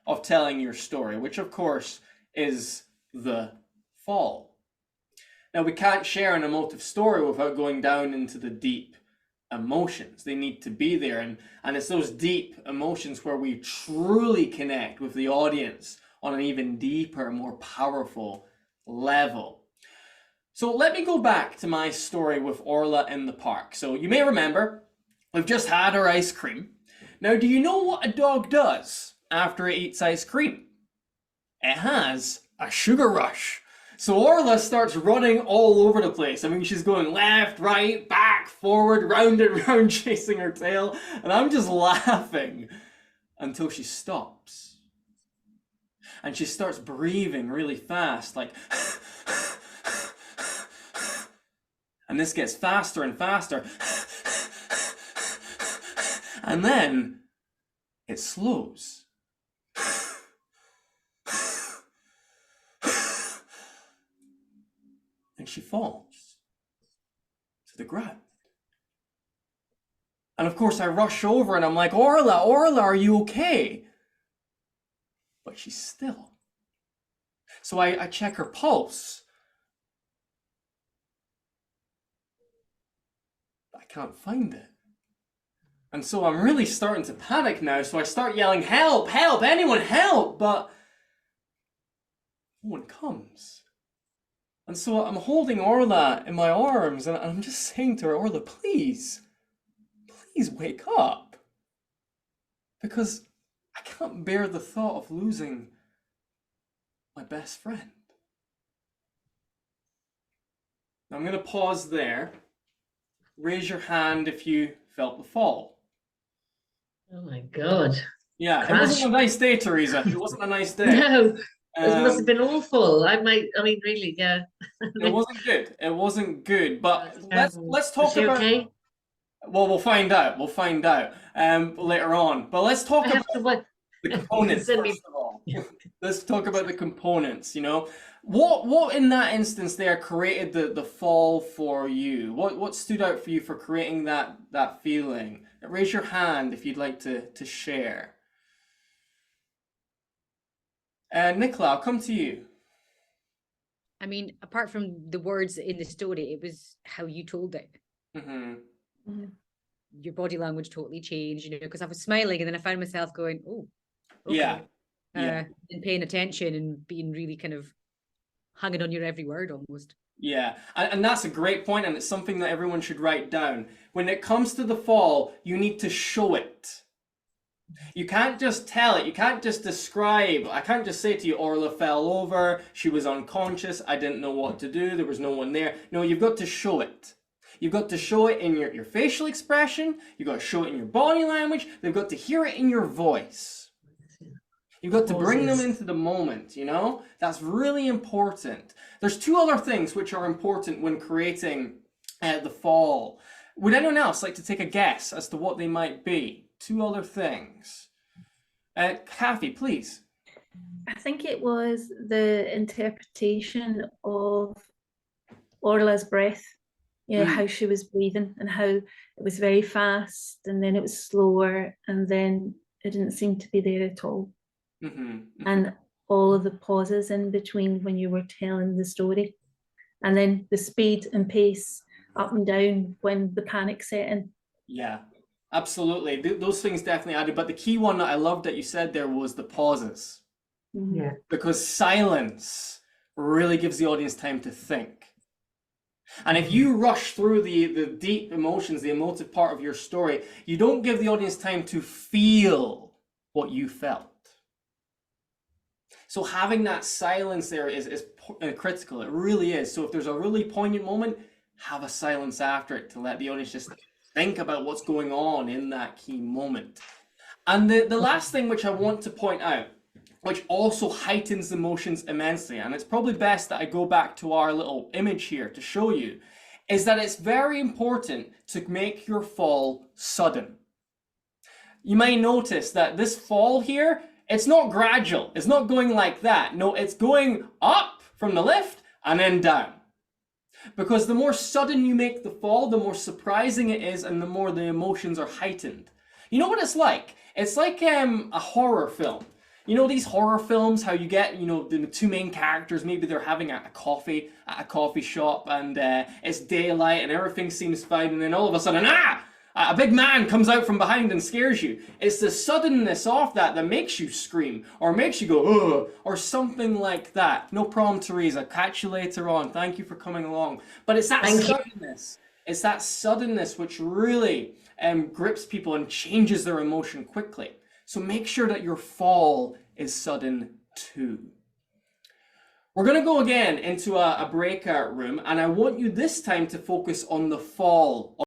of telling your story, which of course is the fall. Now, we can't share an emotive story without going down into the deep emotions. They need to be there, and it's those deep emotions where we truly connect with the audience on an even deeper, more powerful level. So let me go back to my story with Orla in the park. So you may remember, we've just had our ice cream. Now, do you know what a dog does after it eats ice cream? It has a sugar rush. So Orla starts running all over the place. I mean, she's going left, right, back, forward, round and round, chasing her tail. And I'm just laughing until she stops. And she starts breathing really fast, like... And this gets faster and faster. And then it slows. And she falls to the ground. And of course I rush over and I'm like, Orla, are you okay? But she's still. So I check her pulse. I can't find it. And so I'm really starting to panic now, so I start yelling, help, help, anyone help, but no one comes. And so I'm holding Orla in my arms, and I'm just saying to her, Orla, please wake up. Because I can't bear the thought of losing my best friend. Now I'm going to pause there. Raise your hand if you felt the fall. Oh my God. Yeah, Crash. It wasn't a nice day, Teresa. It wasn't a nice day. No, it must have been awful. I mean, really, yeah. It wasn't good. It wasn't good. But let's talk Was she about. okay? Well, we'll find out. We'll find out later on. But let's talk about the components first of all. Let's talk about the components. You know, what in that instance there created the fall for you? What stood out for you for creating that feeling? Raise your hand if you'd like to share. Nicola, I'll come to you. I mean, apart from the words in the story, it was how you told it. Mm-hmm. Your body language totally changed, you know, because I was smiling and then I found myself going, oh, okay. Yeah. And paying attention and being really kind of hanging on your every word almost. Yeah, and that's a great point, and it's something that everyone should write down. When it comes to the fall, you need to show it. You can't just tell it. You can't just describe. I can't just say to you, Orla fell over, she was unconscious, I didn't know what to do, there was no one there. No, you've got to show it. You've got to show it in your facial expression, you've got to show it in your body language, they've got to hear it in your voice. You've got to bring them into the moment, you know? That's really important. There's two other things which are important when creating the fall. Would anyone else like to take a guess as to what they might be? Two other things. Kathy, please. I think it was the interpretation of Orla's breath, you know, how she was breathing and how it was very fast and then it was slower and then it didn't seem to be there at all. And all of the pauses in between when you were telling the story, and then the speed and pace up and down when the panic set in. Yeah, absolutely. Those things definitely added, but the key one that I loved that you said there was the pauses. Yeah. Because silence really gives the audience time to think. And if you rush through the deep emotions, the emotive part of your story, you don't give the audience time to feel what you felt. So having that silence there is critical. It really is. So if there's a really poignant moment, have a silence after it to let the audience just think about what's going on in that key moment. And the last thing which I want to point out, which also heightens the emotions immensely, and it's probably best that I go back to our little image here to show you, is that it's very important to make your fall sudden. You may notice that this fall here, it's not gradual. It's not going like that. No, it's going up from the lift and then down. Because the more sudden you make the fall, the more surprising it is and the more the emotions are heightened. You know what it's like? It's like a horror film. You know these horror films, how you get, the two main characters, maybe they're having a coffee at a coffee shop, and it's daylight and everything seems fine, and then all of a sudden, a big man comes out from behind and scares you. It's the suddenness of that makes you scream, or makes you go, ugh, or something like that. No problem, Teresa. Catch you later on. Thank you for coming along. But it's that suddenness. It's that suddenness which really grips people and changes their emotion quickly. So make sure that your fall is sudden too. We're going to go again into a breakout room, and I want you this time to focus on the fall